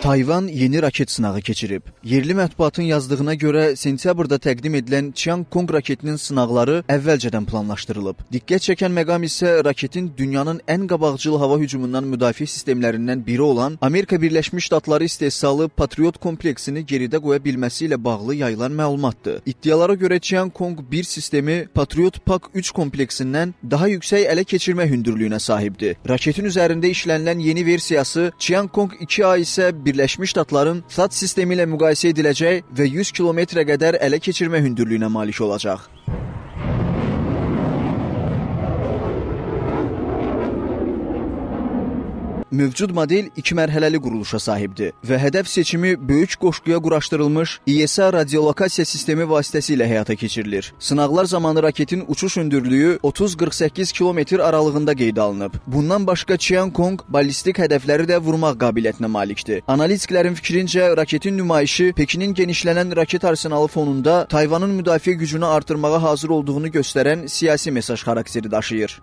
Tayvan yeni raket sınağı keçirib. Yerli mətbuatın yazdığına görə sentyabrda təqdim edilən Tiangong raketinin sınaqları əvvəlcədən planlaşdırılıb. Diqqət çəkən məqam isə raketin dünyanın ən qabaqcıl hava hücumundan müdafiə sistemlərindən biri olan Amerika Birləşmiş Ştatları istehsalı Patriot kompleksini geridə qoya bilməsi ilə bağlı yayılan məlumatdır. İddialara görə Tiangong 1 sistemi Patriot PAK-3 kompleksindən daha yüksək ələ keçirmə hündürlüyünə sahibdir. Raketin üzərində işlənilən yeni versiyası Tiangong 2A isə Birləşmiş Ştatların THAAD sistemi ilə müqayisə ediləcək və 100 kilometrə qədər ələ keçirmə hündürlüyünə malik olacaq. Mövcud model 2 mərhələli quruluşa sahibdir və hədəf seçimi böyük qoşquya quraşdırılmış ISA radiolokasiya sistemi vasitəsilə həyata keçirilir. Sınaqlar zamanı raketin uçuş hündürlüyü 30-48 km aralığında qeydə alınıb. Bundan başqa Tiangong ballistik hədəfləri də vurmaq qabiliyyətinə malikdir. Analitiklərin fikrincə, raketin nümayişi Pekinin genişlənən raket arsenalı fonunda Tayvanın müdafiə gücünü artırmağa hazır olduğunu göstərən siyasi mesaj xarakteri daşıyır.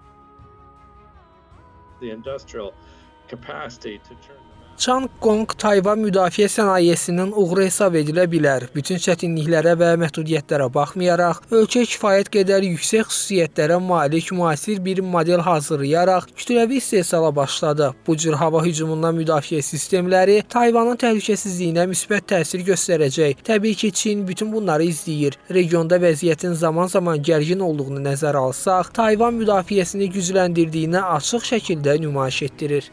Tiangong Tayvan müdafiə sənayesinin uğuru hesab edilə bilər. Bütün çətinliklərə və məhdudiyyətlərə baxmayaraq, ölkə kifayət qədər yüksək xüsusiyyətlərə malik müasir bir model hazırlayaraq kütləvi istehsala başladı. Bu cür hava hücumundan müdafiə sistemləri Tayvanın təhlükəsizliyinə müsbət təsir göstərəcək. Təbii ki, Çin bütün bunları izləyir. Regionda vəziyyətin zaman-zaman gərgin olduğunu nəzərə alsaq, Tayvan müdafiəsini gücləndirdiyini açıq şəkildə nümayiş etdirir.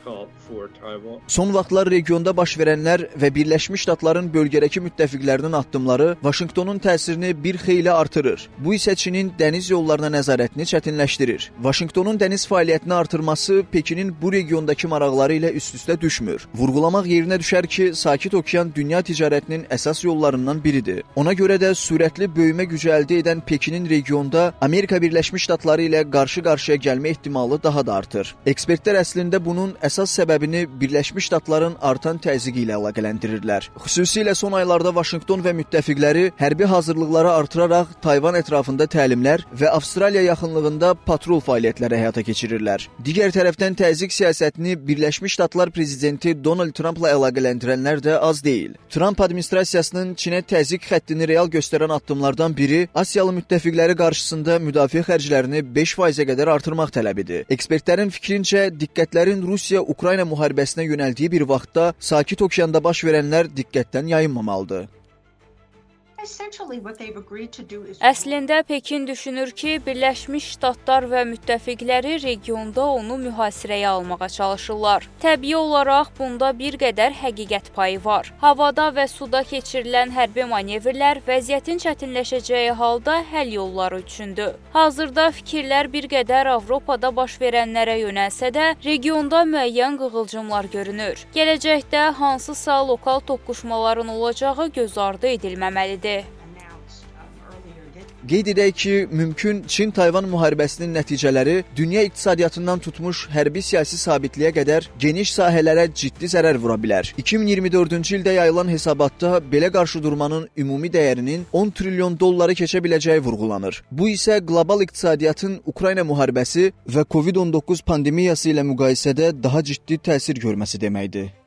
Son vaxtlar regionda baş verənlər və Birləşmiş Ştatların bölgədəki müttəfiqlərinin addımları Vaşinqtonun təsirini bir xeyli artırır. Bu isə Çinin dəniz yollarına nəzarətini çətinləşdirir. Vaşinqtonun dəniz fəaliyyətini artırması Pekinin bu regiondakı maraqları ilə üst-üstə düşmür. Vurğulamaq yerinə düşər ki, Sakit Okean dünya ticarətinin əsas yollarından biridir. Ona görə də sürətli böyümə gücü əldə edən Pekinin regionda Amerika Birləşmiş Ştatları ilə qarşı-qarşıya gəlmə ehtimalı daha da artır. Ekspertlər əslində bunun əsas səbəbini Birləşmiş Ştatların artan təzyiqi ilə əlaqələndirirlər. Xüsusilə son aylarda Vaşinqton və müttəfiqləri hərbi hazırlıqları artıraraq Tayvan ətrafında təlimlər və Avstraliya yaxınlığında patrul fəaliyyətləri həyata keçirirlər. Digər tərəfdən təzyiq siyasətini Birləşmiş Ştatlar prezidenti Donald Trumpla əlaqələndirənlər də az deyil. Trump administrasiyasının Çinə təzyiq xəttini real göstərən addımlardan biri Asiyalı müttəfiqləri qarşısında müdafiə xərclərini 5%-ə qədər artırmaq tələbidir. Ekspertlərin fikrincə, diqqətlərin Rusiya-Ukrayna müharibəsinə yönəldiyi bir vaxtda Sakit Okeanda baş verənlər diqqətdən yayınmamalıdır. Əslində Pekin düşünür ki, Birləşmiş Ştatlar və müttəfiqləri regionda onu mühasirəyə almağa çalışırlar. Təbii olaraq bunda bir qədər həqiqət payı var. Havada və suda keçirilən hərbi manevrlər vəziyyətin çətinləşəcəyi halda həll yolları üçündür. Hazırda fikirlər bir qədər Avropada baş verənlərə yönəlsə də, regionda müəyyən qığılcımlar görünür. Gələcəkdə hansısa lokal toqquşmaların olacağı göz ardı edilməməlidir. Qeyd edək ki, mümkün Çin-Tayvan müharibəsinin nəticələri dünya iqtisadiyyatından tutmuş hərbi siyasi sabitliyə qədər geniş sahələrə ciddi zərər vura bilər. 2024-cü ildə yayılan hesabatda belə qarşıdurmanın ümumi dəyərinin 10 trilyon dolları keçə biləcəyi vurğulanır. Bu isə qlobal iqtisadiyyatın Ukrayna müharibəsi və COVID-19 pandemiyası ilə müqayisədə daha ciddi təsir görməsi deməkdir.